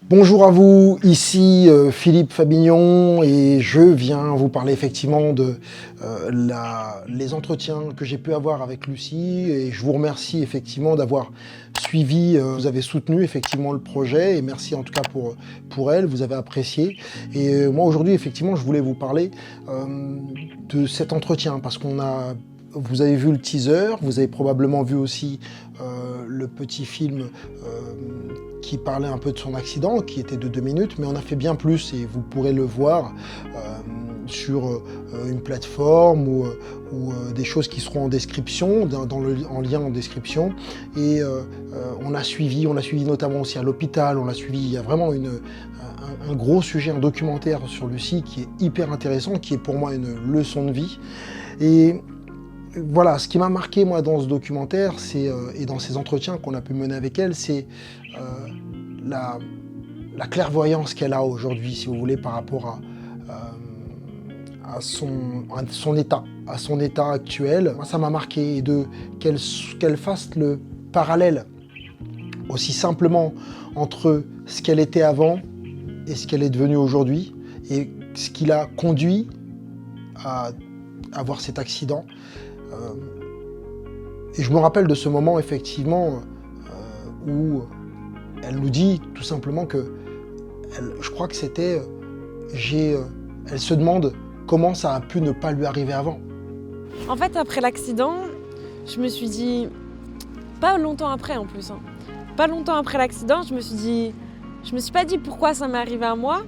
Bonjour à vous, ici Philippe Fabignon et je viens vous parler effectivement de les entretiens que j'ai pu avoir avec Lucie et je vous remercie effectivement d'avoir suivi, vous avez soutenu effectivement le projet et merci en tout cas pour elle, vous avez apprécié. Et moi aujourd'hui effectivement je voulais vous parler de cet entretien parce vous avez vu le teaser, vous avez probablement vu aussi le petit film qui parlait un peu de son accident, qui était de 2 minutes, mais on a fait bien plus et vous pourrez le voir sur une plateforme ou des choses qui seront en description, en lien en description. Et on l'a suivi notamment aussi à l'hôpital, on l'a suivi, il y a vraiment un gros sujet, un documentaire sur Lucie qui est hyper intéressant, qui est pour moi une leçon de vie. Et voilà, ce qui m'a marqué moi dans ce documentaire, et dans ces entretiens qu'on a pu mener avec elle, c'est la clairvoyance qu'elle a aujourd'hui, si vous voulez, par rapport à son état actuel. Moi, ça m'a marqué qu'elle fasse le parallèle aussi simplement entre ce qu'elle était avant et ce qu'elle est devenue aujourd'hui, et ce qui l'a conduit à avoir cet accident. Et je me rappelle de ce moment effectivement où elle nous dit tout simplement je crois que c'était, elle se demande comment ça a pu ne pas lui arriver avant. En fait, après l'accident, je me suis dit, pas longtemps après en plus, pas longtemps après l'accident, je me suis pas dit pourquoi ça m'est arrivé à moi,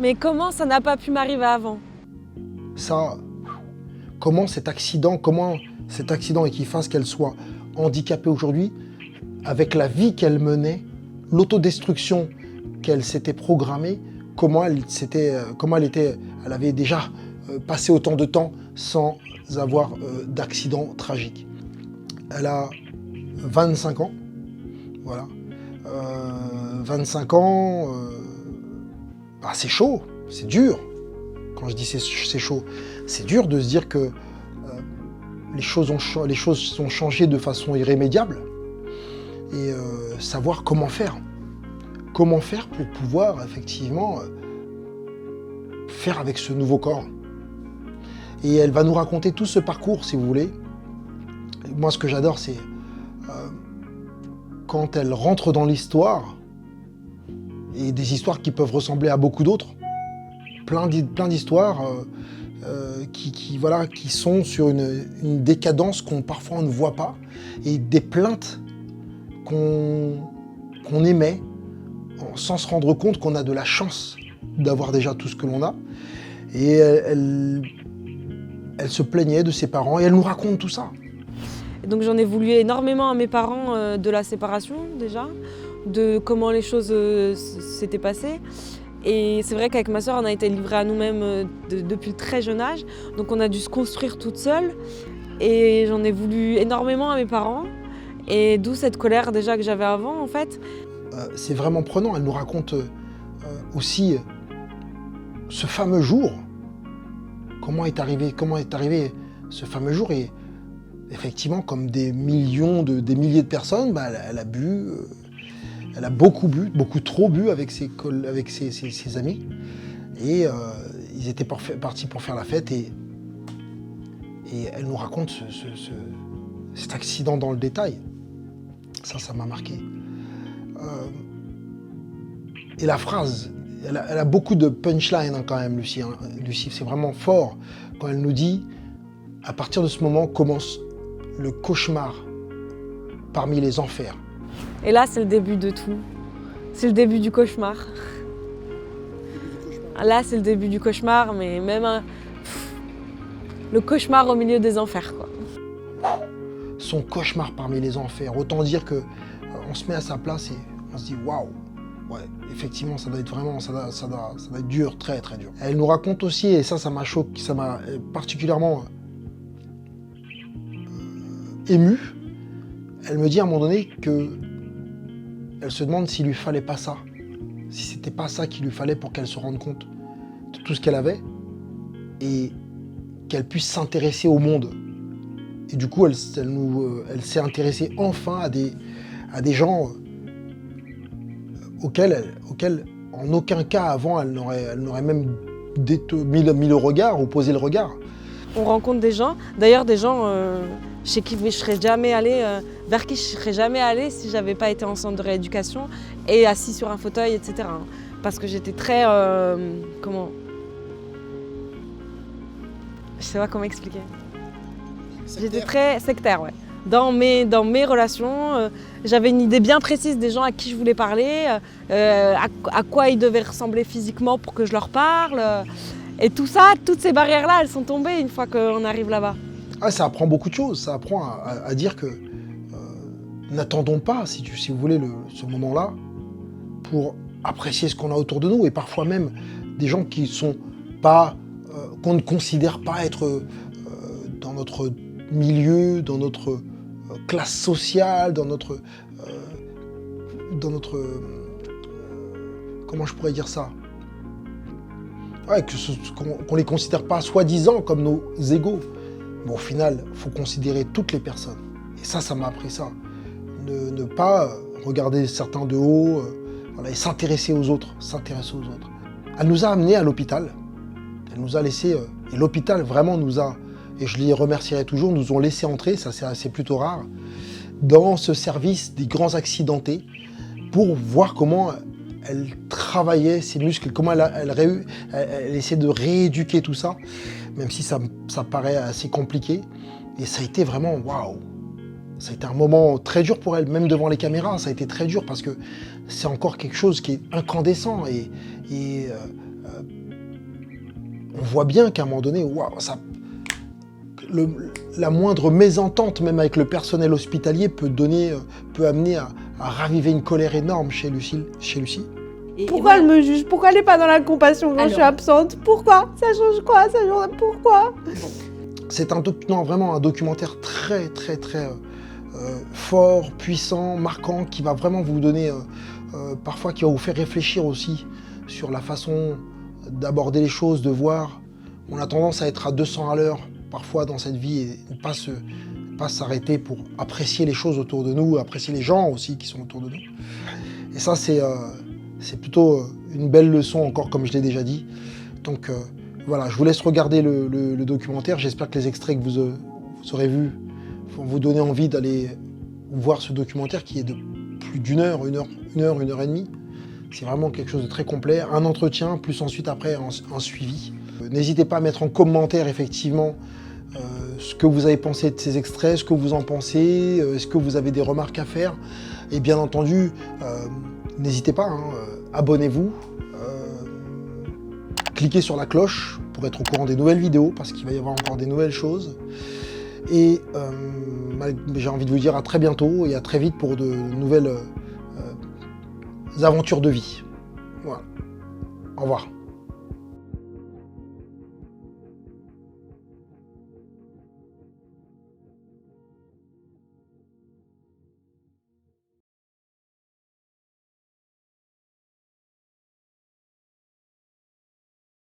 mais comment ça n'a pas pu m'arriver avant. Ça, comment cet accident et qu'il fasse qu'elle soit handicapée aujourd'hui, avec la vie qu'elle menait, l'autodestruction qu'elle s'était programmée, elle avait déjà passé autant de temps sans avoir d'accident tragique. Elle a 25 ans, voilà. 25 ans, c'est chaud, c'est dur. Quand je dis c'est chaud, c'est dur de se dire que les choses ont changé de façon irrémédiable et savoir comment faire. Comment faire pour pouvoir effectivement faire avec ce nouveau corps. Et elle va nous raconter tout ce parcours, si vous voulez. Et moi, ce que j'adore, c'est quand elle rentre dans l'histoire, et des histoires qui peuvent ressembler à beaucoup d'autres, plein d'histoires qui sont sur une décadence parfois on ne voit pas, et des plaintes qu'on émet sans se rendre compte qu'on a de la chance d'avoir déjà tout ce que l'on a. Et elle se plaignait de ses parents et elle nous raconte tout ça. Et donc j'en ai voulu énormément à mes parents de la séparation déjà, de comment les choses s'étaient passées. Et c'est vrai qu'avec ma sœur, on a été livrés à nous-mêmes depuis le très jeune âge. Donc on a dû se construire toute seule. Et j'en ai voulu énormément à mes parents. Et d'où cette colère déjà que j'avais avant, en fait. C'est vraiment prenant. Elle nous raconte aussi ce fameux jour. Comment est arrivé ce fameux jour. Et effectivement, comme des milliers de personnes, elle a bu. Elle a beaucoup bu, beaucoup trop bu avec ses amis. Et ils étaient partis pour faire la fête. Et elle nous raconte cet accident dans le détail. Ça m'a marqué. Et la phrase, elle a beaucoup de punchline quand même, Lucie. Lucie, c'est vraiment fort quand elle nous dit, à partir de ce moment commence le cauchemar parmi les enfers. Et là, c'est le début de tout. C'est le début du cauchemar. Là, c'est le début du cauchemar, mais même le cauchemar au milieu des enfers, quoi. Son cauchemar parmi les enfers. Autant dire que on se met à sa place et on se dit waouh. Ouais, effectivement, ça doit être dur, très très dur. Elle nous raconte aussi, et ça m'a choqué, ça m'a particulièrement ému. Elle me dit à un moment donné que elle se demande s'il lui fallait pas ça, si c'était pas ça qu'il lui fallait pour qu'elle se rende compte de tout ce qu'elle avait et qu'elle puisse s'intéresser au monde. Et du coup, elle s'est intéressée enfin à des gens auquel en aucun cas avant elle n'aurait même mis le regard ou posé le regard. On rencontre des gens, d'ailleurs des gens chez qui je serais jamais allée, vers qui je serais jamais allée si j'avais pas été en centre de rééducation et assis sur un fauteuil, etc. Parce que j'étais très, je sais pas comment expliquer. J'étais très sectaire, ouais. Dans mes relations, j'avais une idée bien précise des gens à qui je voulais parler, à quoi ils devaient ressembler physiquement pour que je leur parle. Et tout ça, toutes ces barrières-là, elles sont tombées une fois qu'on arrive là-bas. Ah, ça apprend beaucoup de choses. Ça apprend à dire que n'attendons pas, si vous voulez, ce moment-là pour apprécier ce qu'on a autour de nous. Et parfois même des gens qui sont pas, qu'on ne considère pas être dans notre milieu, dans notre classe sociale, dans notre comment je pourrais dire ça? Ouais, qu'on les considère pas soi-disant comme nos égaux. Mais au final, il faut considérer toutes les personnes. Et ça m'a appris ça. Ne pas regarder certains de haut, voilà, et s'intéresser aux autres. Elle nous a amenés à l'hôpital. Elle nous a laissé, et l'hôpital vraiment nous a, et je les remercierai toujours, nous ont laissé entrer, ça c'est plutôt rare, dans ce service des grands accidentés pour voir comment elle travaillait ses muscles, comment elle essayait de rééduquer tout ça, même si ça paraît assez compliqué. Et ça a été vraiment waouh! Ça a été un moment très dur pour elle, même devant les caméras, ça a été très dur parce que c'est encore quelque chose qui est incandescent et on voit bien qu'à un moment donné, waouh, la moindre mésentente, même avec le personnel hospitalier, peut amener à raviver une colère énorme chez Lucie. Pourquoi elle me juge? Pourquoi elle n'est pas dans la compassion quand je suis absente? Pourquoi? Ça change quoi? Pourquoi? C'est vraiment un documentaire très fort, puissant, marquant, qui va vraiment vous donner, parfois qui va vous faire réfléchir aussi sur la façon d'aborder les choses, de voir. On a tendance à être à 200 à l'heure parfois dans cette vie et ne pas s'arrêter pour apprécier les choses autour de nous, apprécier les gens aussi qui sont autour de nous. Et ça, c'est plutôt une belle leçon encore, comme je l'ai déjà dit. Donc voilà, je vous laisse regarder le documentaire. J'espère que les extraits que vous aurez vus vont vous donner envie d'aller voir ce documentaire qui est de plus d'une heure, une heure et demie. C'est vraiment quelque chose de très complet. Un entretien, plus ensuite après un suivi. N'hésitez pas à mettre en commentaire effectivement ce que vous avez pensé de ces extraits, ce que vous en pensez, est-ce que vous avez des remarques à faire. Et bien entendu, n'hésitez pas, abonnez-vous, cliquez sur la cloche pour être au courant des nouvelles vidéos, parce qu'il va y avoir encore des nouvelles choses. Et j'ai envie de vous dire à très bientôt et à très vite pour de nouvelles aventures de vie. Voilà. Au revoir.